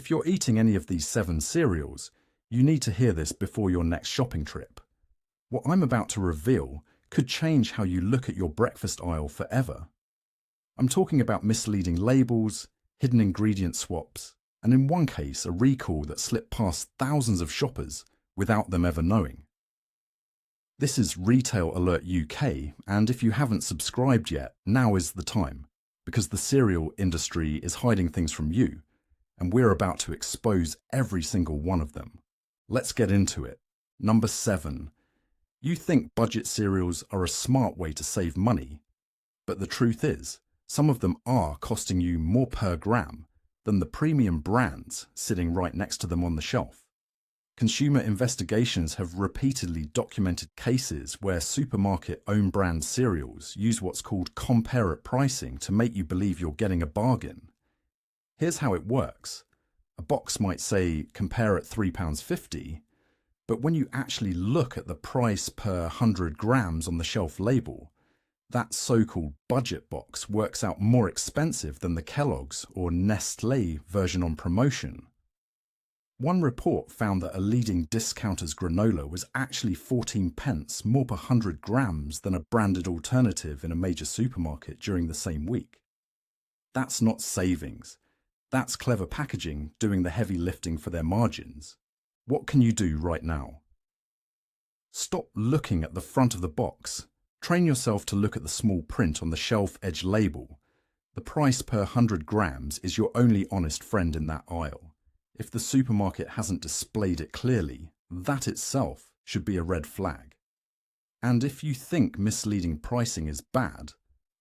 If you're eating any of these 7 cereals, you need to hear this before your next shopping trip. What I'm about to reveal could change how you look at your breakfast aisle forever. I'm talking about misleading labels, hidden ingredient swaps, and in one case, a recall that slipped past thousands of shoppers without them ever knowing. This is Retail Alert UK, and if you haven't subscribed yet, now is the time, because the cereal industry is hiding things from you, and we're about to expose every single one of them. Let's get into it. Number 7. You think budget cereals are a smart way to save money, but the truth is, some of them are costing you more per gram than the premium brands sitting right next to them on the shelf. Consumer investigations have repeatedly documented cases where supermarket own brand cereals use what's called compare-it pricing to make you believe you're getting a bargain. Here's how it works. A box might say compare at £3.50, but when you actually look at the price per 100 grams on the shelf label, that so-called budget box works out more expensive than the Kellogg's or Nestlé version on promotion. One report found that a leading discounter's granola was actually 14 pence more per 100 grams than a branded alternative in a major supermarket during the same week. That's not savings. That's clever packaging doing the heavy lifting for their margins. What can you do right now? Stop looking at the front of the box. Train yourself to look at the small print on the shelf edge label. The price per 100 grams is your only honest friend in that aisle. If the supermarket hasn't displayed it clearly, that itself should be a red flag. And if you think misleading pricing is bad,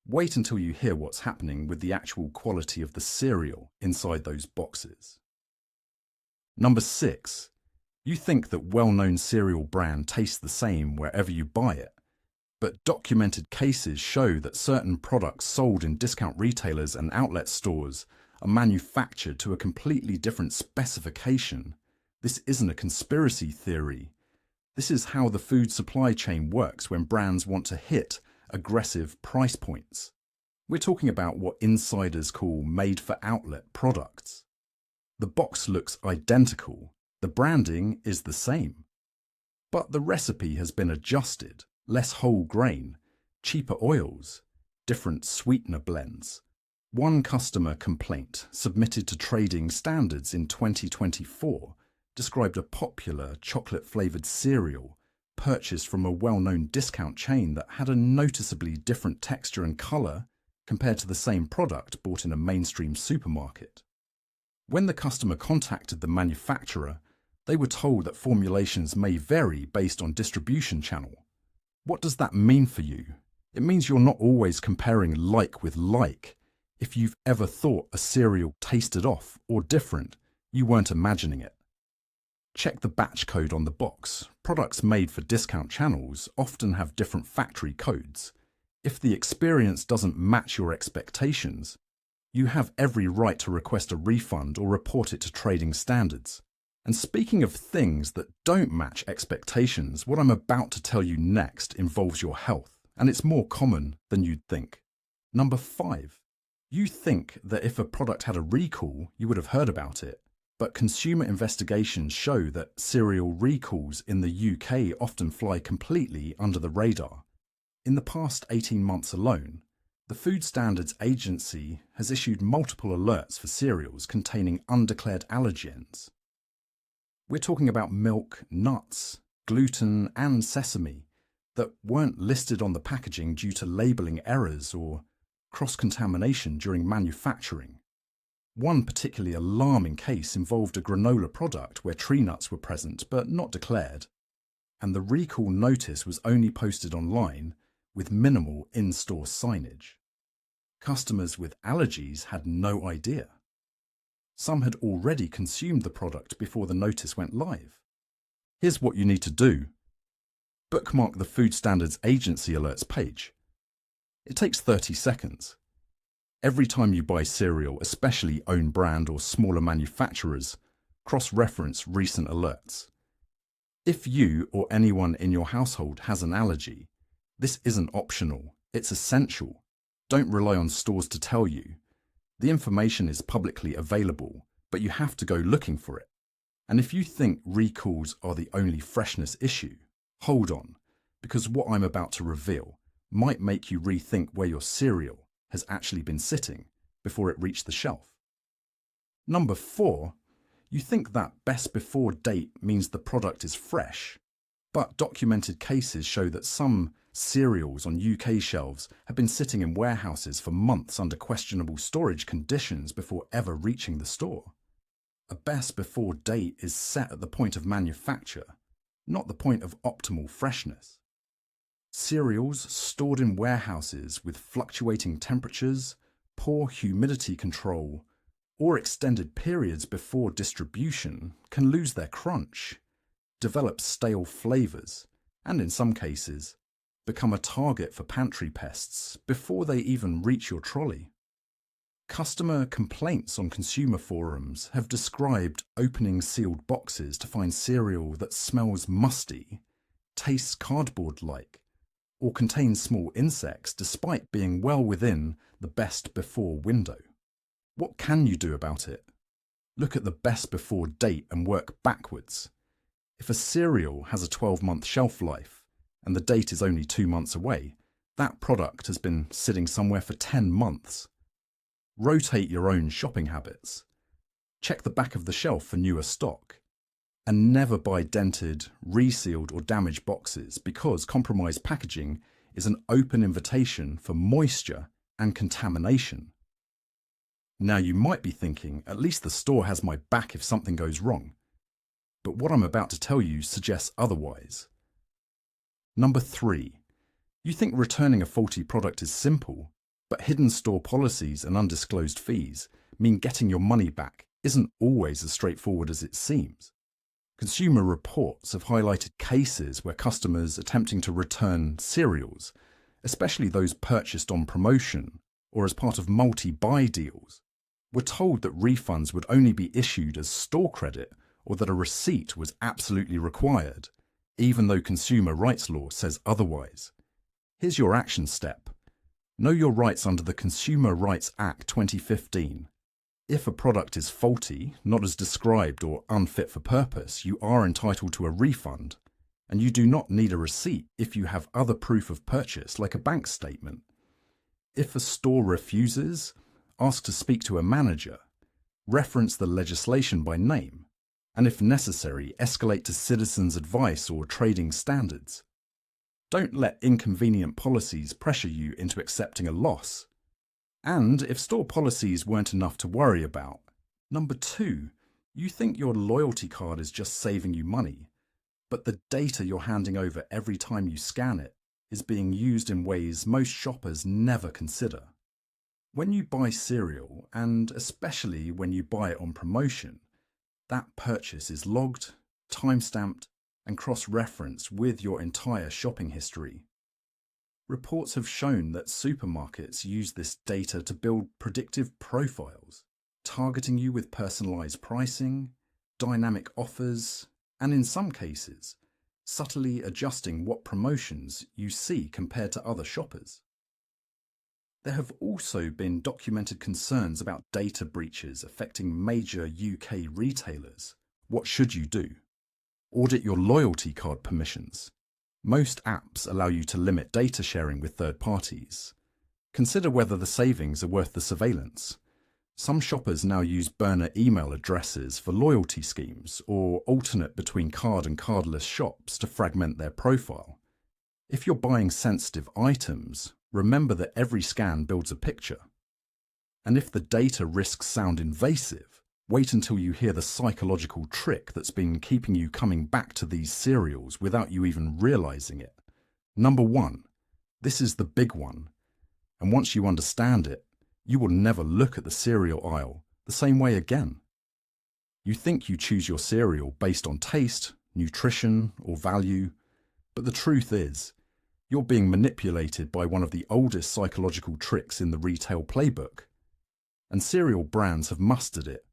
wait until you hear what's happening with the actual quality of the cereal inside those boxes. Number 6. You think that well-known cereal brand tastes the same wherever you buy it, but documented cases show that certain products sold in discount retailers and outlet stores are manufactured to a completely different specification. This isn't a conspiracy theory. This is how the food supply chain works when brands want to hit aggressive price points. We're talking about what insiders call made-for-outlet products. The box looks identical. The branding is the same. But the recipe has been adjusted. Less whole grain, cheaper oils, different sweetener blends. One customer complaint submitted to trading standards in 2024 described a popular chocolate-flavored cereal purchased from a well-known discount chain that had a noticeably different texture and color compared to the same product bought in a mainstream supermarket. When the customer contacted the manufacturer, they were told that formulations may vary based on distribution channel. What does that mean for you? It means you're not always comparing like with like. If you've ever thought a cereal tasted off or different, you weren't imagining it. Check the batch code on the box. Products made for discount channels often have different factory codes. If the experience doesn't match your expectations, you have every right to request a refund or report it to trading standards. And speaking of things that don't match expectations, what I'm about to tell you next involves your health, and it's more common than you'd think. Number 5. You think that if a product had a recall, you would have heard about it, but consumer investigations show that cereal recalls in the UK often fly completely under the radar. In the past 18 months alone, the Food Standards Agency has issued multiple alerts for cereals containing undeclared allergens. We're talking about milk, nuts, gluten and sesame that weren't listed on the packaging due to labeling errors or cross-contamination during manufacturing. One particularly alarming case involved a granola product where tree nuts were present but not declared, and the recall notice was only posted online with minimal in-store signage. Customers with allergies had no idea. Some had already consumed the product before the notice went live. Here's what you need to do. Bookmark the Food Standards Agency alerts page. It takes 30 seconds. Every time you buy cereal, especially own brand or smaller manufacturers, cross-reference recent alerts. If you or anyone in your household has an allergy, this isn't optional, it's essential. Don't rely on stores to tell you. The information is publicly available, but you have to go looking for it. And if you think recalls are the only freshness issue, hold on, because what I'm about to reveal might make you rethink where your cereal has actually been sitting before it reached the shelf. Number 4, you think that best before date means the product is fresh, but documented cases show that some cereals on UK shelves have been sitting in warehouses for months under questionable storage conditions before ever reaching the store. A best before date is set at the point of manufacture, not the point of optimal freshness. Cereals stored in warehouses with fluctuating temperatures, poor humidity control, or extended periods before distribution can lose their crunch, develop stale flavours, and in some cases, become a target for pantry pests before they even reach your trolley. Customer complaints on consumer forums have described opening sealed boxes to find cereal that smells musty, tastes cardboard-like, or contains small insects despite being well within the best before window. What can you do about it? Look at the best before date and work backwards. If a cereal has a 12-month shelf life and the date is only 2 months away, that product has been sitting somewhere for 10 months. Rotate your own shopping habits. Check the back of the shelf for newer stock. And never buy dented, resealed or damaged boxes because compromised packaging is an open invitation for moisture and contamination. Now you might be thinking, at least the store has my back if something goes wrong. But what I'm about to tell you suggests otherwise. Number 3, you think returning a faulty product is simple, but hidden store policies and undisclosed fees mean getting your money back isn't always as straightforward as it seems. Consumer reports have highlighted cases where customers attempting to return cereals, especially those purchased on promotion or as part of multi-buy deals, were told that refunds would only be issued as store credit or that a receipt was absolutely required, even though consumer rights law says otherwise. Here's your action step. Know your rights under the Consumer Rights Act 2015. If a product is faulty, not as described or unfit for purpose, you are entitled to a refund, and you do not need a receipt if you have other proof of purchase like a bank statement. If a store refuses, ask to speak to a manager, reference the legislation by name, and if necessary, escalate to citizens' advice or trading standards. Don't let inconvenient policies pressure you into accepting a loss. And if store policies weren't enough to worry about, number 2, you think your loyalty card is just saving you money, but the data you're handing over every time you scan it is being used in ways most shoppers never consider. When you buy cereal, and especially when you buy it on promotion, that purchase is logged, time-stamped, and cross-referenced with your entire shopping history. Reports have shown that supermarkets use this data to build predictive profiles, targeting you with personalized pricing, dynamic offers, and in some cases, subtly adjusting what promotions you see compared to other shoppers. There have also been documented concerns about data breaches affecting major UK retailers. What should you do? Audit your loyalty card permissions. Most apps allow you to limit data sharing with third parties. Consider whether the savings are worth the surveillance. Some shoppers now use burner email addresses for loyalty schemes or alternate between card and cardless shops to fragment their profile. If you're buying sensitive items, remember that every scan builds a picture. And if the data risks sound invasive, wait until you hear the psychological trick that's been keeping you coming back to these cereals without you even realizing it. Number 1, this is the big one. And once you understand it, you will never look at the cereal aisle the same way again. You think you choose your cereal based on taste, nutrition, or value, but the truth is, you're being manipulated by one of the oldest psychological tricks in the retail playbook. And cereal brands have mastered it.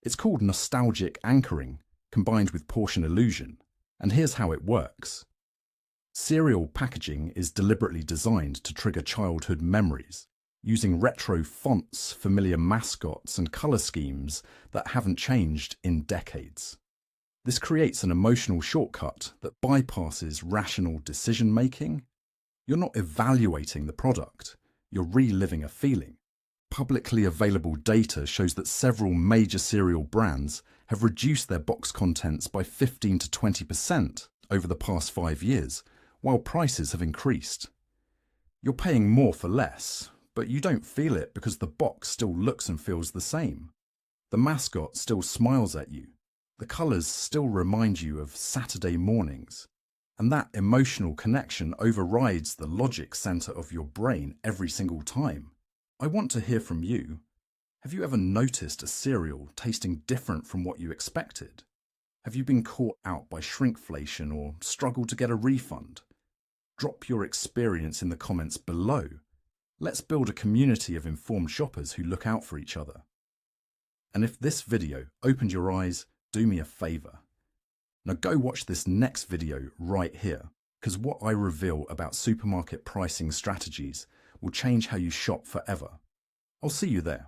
It's called nostalgic anchoring, combined with portion illusion, and here's how it works. Cereal packaging is deliberately designed to trigger childhood memories, using retro fonts, familiar mascots, and color schemes that haven't changed in decades. This creates an emotional shortcut that bypasses rational decision-making. You're not evaluating the product, you're reliving a feeling. Publicly available data shows that several major cereal brands have reduced their box contents by 15 to 20% over the past 5 years, while prices have increased. You're paying more for less, but you don't feel it because the box still looks and feels the same. The mascot still smiles at you. The colours still remind you of Saturday mornings. And that emotional connection overrides the logic centre of your brain every single time. I want to hear from you. Have you ever noticed a cereal tasting different from what you expected? Have you been caught out by shrinkflation or struggled to get a refund? Drop your experience in the comments below. Let's build a community of informed shoppers who look out for each other. And if this video opened your eyes, do me a favour. Now go watch this next video right here, because what I reveal about supermarket pricing strategies will change how you shop forever. I'll see you there.